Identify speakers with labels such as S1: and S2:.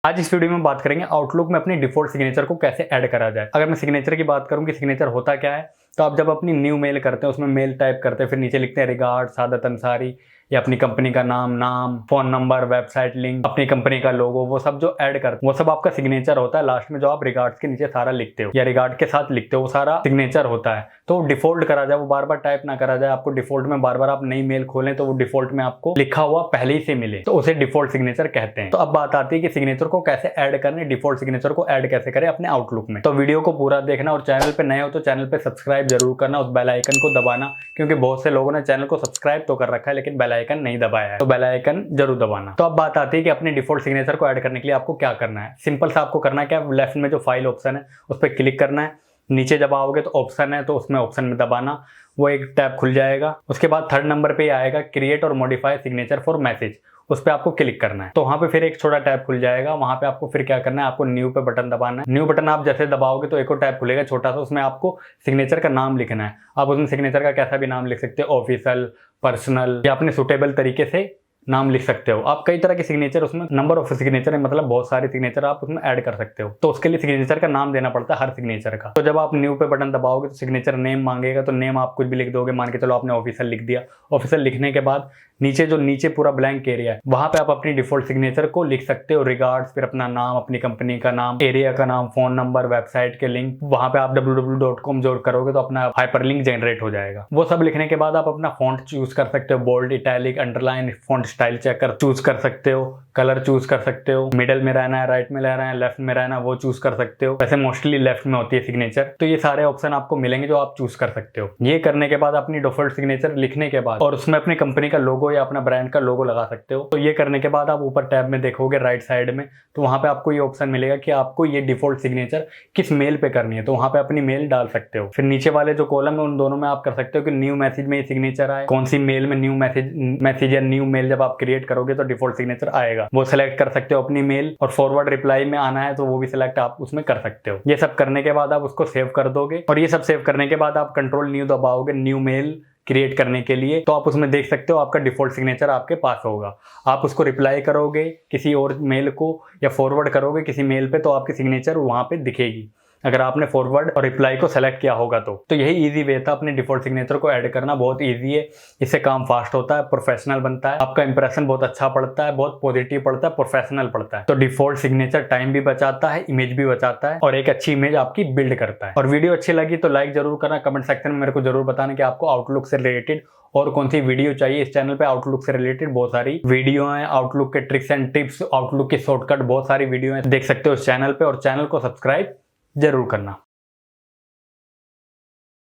S1: आज इस वीडियो में बात करेंगे आउटलुक में अपनी डिफॉल्ट सिग्नेचर को कैसे ऐड करा जाए। अगर मैं सिग्नेचर की बात करूं कि सिग्नेचर होता क्या है, तो आप जब अपनी न्यू मेल करते हैं उसमें मेल टाइप करते हैं, फिर नीचे लिखते हैं रिगार्ड शाहादत अंसारी या अपनी कंपनी का नाम, फोन नंबर, वेबसाइट लिंक, अपनी कंपनी का लोगो, वो सब जो ऐड करते हैं वो सब आपका सिग्नेचर होता है। लास्ट में जो आप रिगार्ड्स के नीचे सारा लिखते हो या रिगार्ड के साथ लिखते हो वो सारा सिग्नेचर होता है। तो डिफॉल्ट करा जाए, वो बार बार टाइप ना करा जाए। आपको डिफॉल्ट में बार बार आप नई मेल खोलें तो वो डिफॉल्ट में आपको लिखा हुआ पहले ही से मिले, तो उसे डिफॉल्ट सिग्नेचर कहते हैं। तो अब बात आती है कि सिग्नेचर को कैसे ऐड करने, डिफॉल्ट सिग्नेचर को ऐड कैसे करें अपने आउटलुक में। तो वीडियो को पूरा देखना और चैनल पे नए हो तो चैनल पे सब्सक्राइब जरूर करना, उस बेल आइकन को दबाना, क्योंकि बहुत से लोगों ने चैनल को सब्सक्राइब तो कर रखा है लेकिन बेल आइकन नहीं दबाया है, तो बेल आइकन जरूर दबाना। तो अब बात आती है कि अपने डिफॉल्ट सिग्नेचर को ऐड करने के लिए आपको क्या करना है। सिंपल सा आपको करना है क्या, लेफ्ट में जो फाइल ऑप्शन है उस पर क्लिक करना है, नीचे जब आओगे तो ऑप्शन है तो उसमें ऑप्शन में दबाना, वो एक टैब खुल जाएगा। उसके बाद थर्ड नंबर पे आएगा क्रिएट और मॉडिफाई सिग्नेचर फॉर मैसेज, उस पर आपको क्लिक करना है। तो वहां पे फिर एक छोटा टैब खुल जाएगा, वहां पे आपको फिर क्या करना है, आपको न्यू पे बटन दबाना है। न्यू बटन आप जैसे दबाओगे तो एक और टैब खुलेगा छोटा सा, उसमें आपको सिग्नेचर का नाम लिखना है। आप उसमें सिग्नेचर का कैसा भी नाम लिख सकते हो, ऑफिशियल, पर्सनल या अपने सुटेबल तरीके से नाम लिख सकते हो। आप कई तरह के सिग्नेचर, उसमें नंबर ऑफ सिग्नेचर है, मतलब बहुत सारे सिग्नेचर आप उसमें ऐड कर सकते हो। तो उसके लिए सिग्नेचर का नाम देना पड़ता है हर सिग्नेचर का। तो जब आप न्यू पे बटन दबाओगे तो सिग्नेचर नेम मांगेगा, तो नेम आप कुछ भी लिख दोगे। मान के चलो आपने ऑफिशियल लिख दिया। ऑफिशियल लिखने के बाद नीचे पूरा ब्लैंक एरिया है, वहां पे आप अपनी डिफॉल्ट सिग्नेचर को लिख सकते हो। रिगार्ड्स, फिर अपना नाम, अपनी कंपनी का नाम, एरिया का नाम, फोन नंबर, वेबसाइट के लिंक। वहां पे आप www.com जोड़ करोगे तो अपना हाइपरलिंक जनरेट हो जाएगा। वो सब लिखने के बाद आप अपना फॉन्ट चूज कर सकते हो, bold, italic, underline, font style checker choose कर सकते हो, कलर चूज कर सकते हो, मिडल में रहना है, राइट में रहना है, लेफ्ट में रहना है, वो चूज कर सकते हो। वैसे मोस्टली लेफ्ट में होती है सिग्नेचर। तो ये सारे ऑप्शन आपको मिलेंगे जो आप चूज कर सकते हो। ये करने के बाद अपनी डिफॉल्ट सिग्नेचर लिखने के बाद और उसमें अपनी कंपनी का लोगो या अपना ब्रांड का लोगो लगा सकते हो। तो ये करने के बाद आप ऊपर टैब में देखोगे राइट साइड में, तो वहां पे आपको ये ऑप्शन मिलेगा कि आपको ये डिफॉल्ट सिग्नेचर किस मेल पे करनी है, तो वहां पे अपनी मेल डाल सकते हो। फिर नीचे वाले जो कॉलम है उन दोनों में आप कर सकते हो कि न्यू मैसेज में ये सिग्नेचर आए, कौन सी मेल में न्यू मैसेज या न्यू मेल जब आप क्रिएट करोगे तो डिफॉल्ट सिग्नेचर आएगा, वो सिलेक्ट कर सकते हो अपनी मेल। और फॉरवर्ड रिप्लाई में आना है तो वो भी सिलेक्ट आप उसमें कर सकते हो। ये सब करने के बाद आप उसको सेव कर दोगे, और ये सब सेव करने के बाद आप कंट्रोल न्यू दबाओगे न्यू मेल क्रिएट करने के लिए। तो आप उसमें देख सकते हो आपका डिफॉल्ट सिग्नेचर आपके पास होगा। आप उसको रिप्लाई करोगे किसी और मेल को या फॉरवर्ड करोगे किसी मेल पे, तो आपकी सिग्नेचर वहां पे दिखेगी अगर आपने फॉरवर्ड और रिप्लाई को सेलेक्ट किया होगा। तो यही इजी वे था अपने डिफॉल्ट सिग्नेचर को ऐड करना। बहुत इजी है, इससे काम फास्ट होता है, प्रोफेशनल बनता है, आपका इंप्रेशन बहुत अच्छा पड़ता है, बहुत पॉजिटिव पड़ता है, प्रोफेशनल पड़ता है। तो डिफॉल्ट सिग्नेचर टाइम भी बचाता है, इमेज भी बचाता है, और एक अच्छी इमेज आपकी बिल्ड करता है। और वीडियो अच्छी लगी तो लाइक जरूर करना, कमेंट सेक्शन में मेरे को जरूर बताना कि आपको आउटलुक से रिलेटेड और कौन सी वीडियो चाहिए। इस चैनल पे आउटलुक से रिलेटेड बहुत सारी वीडियो हैं, आउटलुक के ट्रिक्स एंड टिप्स, आउटलुक की शॉर्टकट, बहुत सारी वीडियो हैं, देख सकते हो इस चैनल पे। और चैनल को सब्सक्राइब जरूर करना।